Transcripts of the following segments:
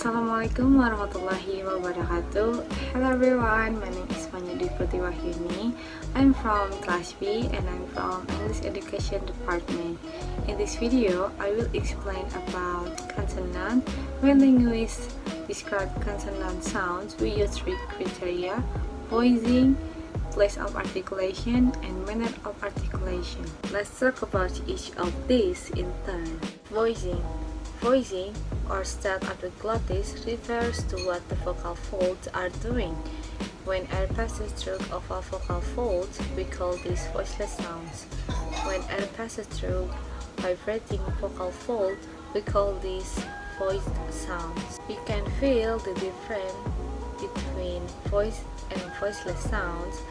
Assalamualaikum warahmatullahi wabarakatuh. Hello everyone, my name is Phonetic. I'm from class B and I'm from English Education Department. In this video, I will explain about consonant. When linguists describe consonant sounds, we use three criteria: voicing, place of articulation, and manner of articulation. Let's talk about each of these in turn. Voicing. Voicing, or state of the glottis, refers to what the vocal folds are doing. When air passes through a vocal fold, we call these voiceless sounds. When air passes through vibrating vocal fold, we call these voiced sounds. You can feel the difference between voiced and voiceless sounds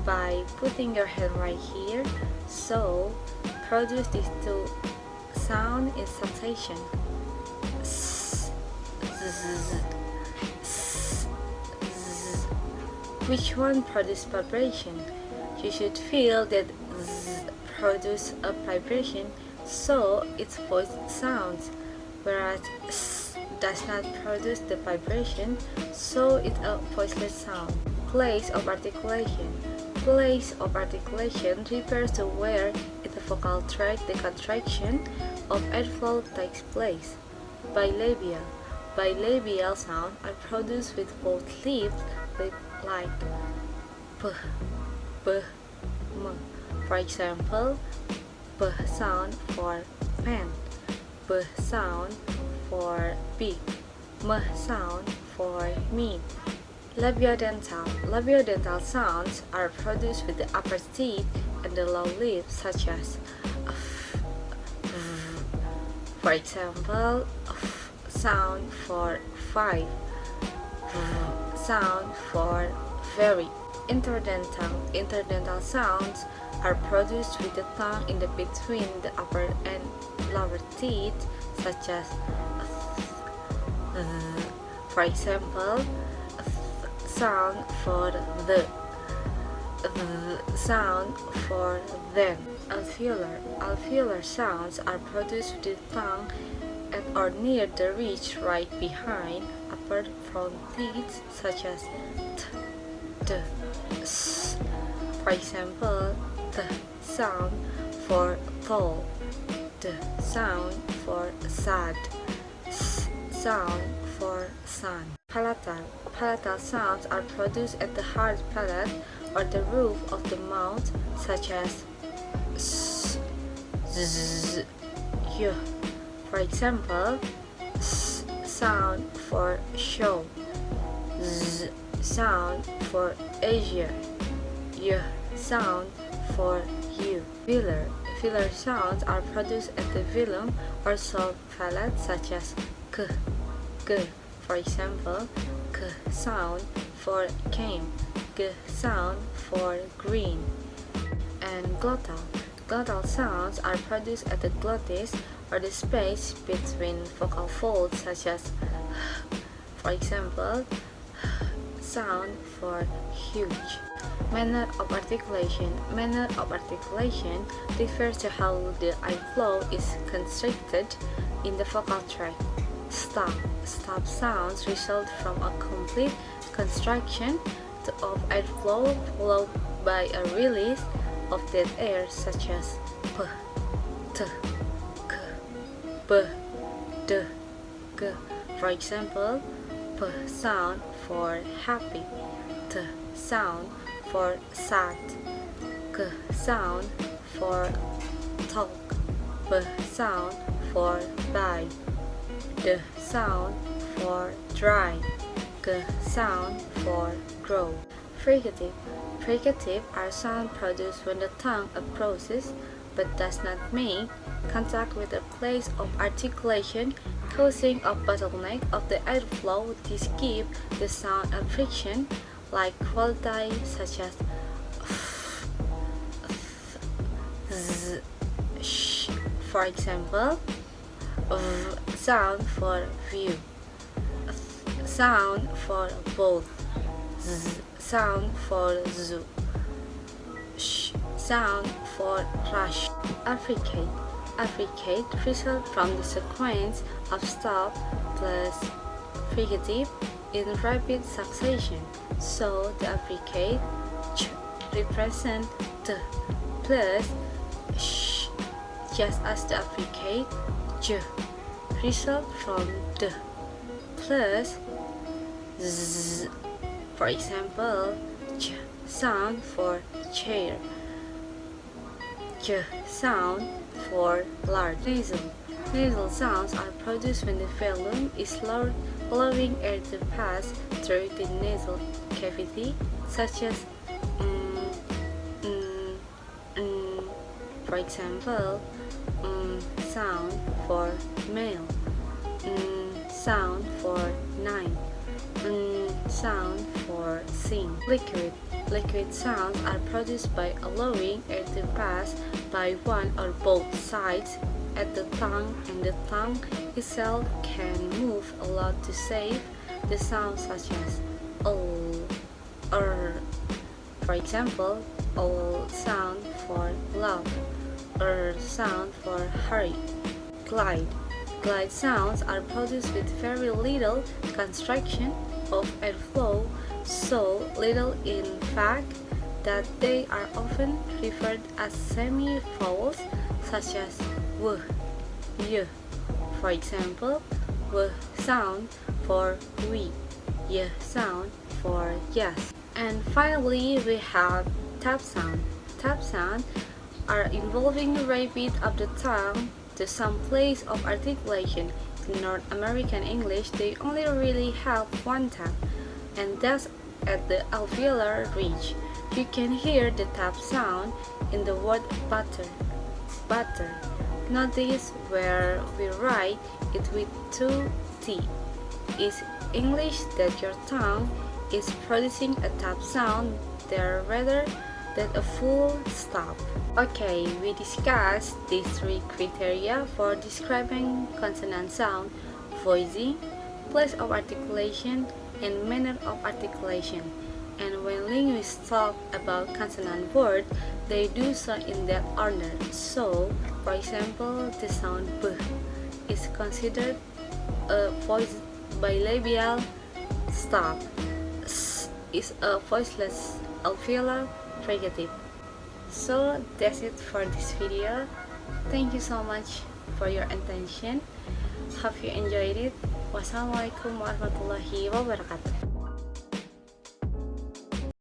by putting your hand right here. So, produce these two sound in succession. Which one produce vibration? You should feel that produce a vibration, so it's voiced sounds, whereas does not produce the vibration, so it's a voiceless sound. Place of articulation. Place of articulation refers to where in the vocal tract the contraction of airflow takes place. Bilabial. Bilabial sounds are produced with both lips, like p, b, m. For example, b sound for pen, b sound for big, m sound for meat. Labiodental. Labiodental sounds are produced with the upper teeth and the lower lip, such as for example, sound for five, sound for very. Interdental sounds are produced with the tongue in the between the upper and lower teeth, such as for example, sound for the, sound for then. Alveolar. Alveolar sounds are produced with the tongue at or near the ridge right behind upper front teeth, such as t, d, s. For example, the sound for tall, the sound for sad, s sound for sun. Palatal. Palatal sounds are produced at the hard palate or the roof of the mouth, such as s, z, y. For example, s sound for show, z sound for Asia, y sound for you. Velar. Velar sounds are produced at the velum or soft palate, such as k, g. For example, k sound for cane, g sound for green. And glottal. Glottal sounds are produced at the glottis or the space between vocal folds, such as for example, sound for huge. Manner of articulation. Manner of articulation refers to how the airflow is constricted in the vocal tract. Stop. Stop sounds result from a complete constriction of airflow followed by a release of dead air, such as p, t, k, b, d, g. For example, p sound for happy, t sound for sad, k sound for talk, b sound for buy, d sound for dry, g sound for grow. Fricative. Fricative are sounds produced when the tongue approaches but does not make contact with the place of articulation, causing a bottleneck of the airflow. This gives the sound a friction like quality such as z, sh. For example, sound for view, sound for both, z sound for zoo, sh sound for rush. Affricate. Affricate results from the sequence of stop plus fricative in rapid succession, so the affricate ch represent the plus sh, just as the affricate j result from the plus z. For example, ch sound for chair, j sound for large. Nasal sounds are produced when the velum is lowered, allowing air to pass through the nasal cavity, such as for example, sound for male, sound for nine, sound for sing. Liquid sounds are produced by allowing air to pass by one or both sides at the tongue, and the tongue itself can move a lot to save the sounds such as for example, sound for love, sound for hurry. Glide sounds are produced with very little constriction of airflow, so little in fact that they are often referred as semi-vowels, such as w, y. For example, w sound for we, y sound for yes. And finally, we have tap sound. Tap sound are involving rapid of the tongue to some place of articulation. In North American English, they only really have one tap, and thus at the alveolar ridge. You can hear the tap sound in the word butter. Butter. Notice where we write it with two T. Is English that your tongue is producing a tap sound there rather than a full stop. Okay, we discussed these three criteria for describing consonant sound: voicing, place of articulation, and manner of articulation. And when linguists talk about consonant words, they do so in that order. So, for example, the sound b is considered a voice bilabial stop. S is a voiceless alveolar fricative. So that's it for this video. Thank you so much for your attention. Hope you enjoyed it. Wassalamualaikum warahmatullahi wabarakatuh.